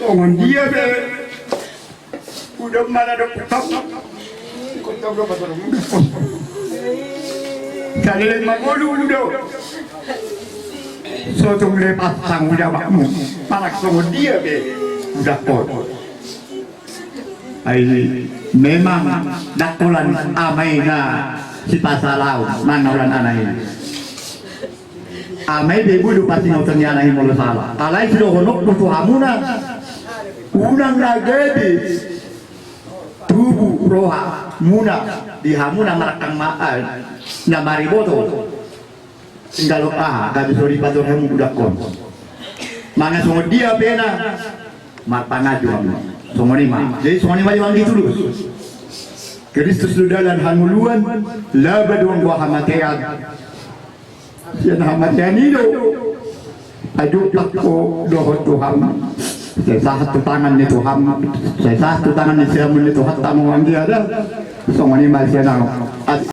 Songon dia be. Udah mana dok tak. Kau tahu berapa orang? Jadi 50 udah. Sotong lepas tanggung jawabmu. Parak songon dia be. Udah pot. Ai memang dakulan amai na si pasalau manaulan anai. Amai be bulu pasti ngoten ya nahi mulu salah. Alai sudah honok tu hamuna. Unang nagedi. Tubuh roha muna di hamuna marakang maal na mariboto. Tinggal gabi sori pator hamu budak kon. Mana songo dia pena matangaju hamu. Songonima, jadi songonima yang gitu Kristus ludalan hanuluan, laba doang gua hamatean. Sian hamatean itu, aduh takko dohot Tuhan. Saya satu tangan itu ham, saya satu tangan itu hatta mau dia ada. Songonima sian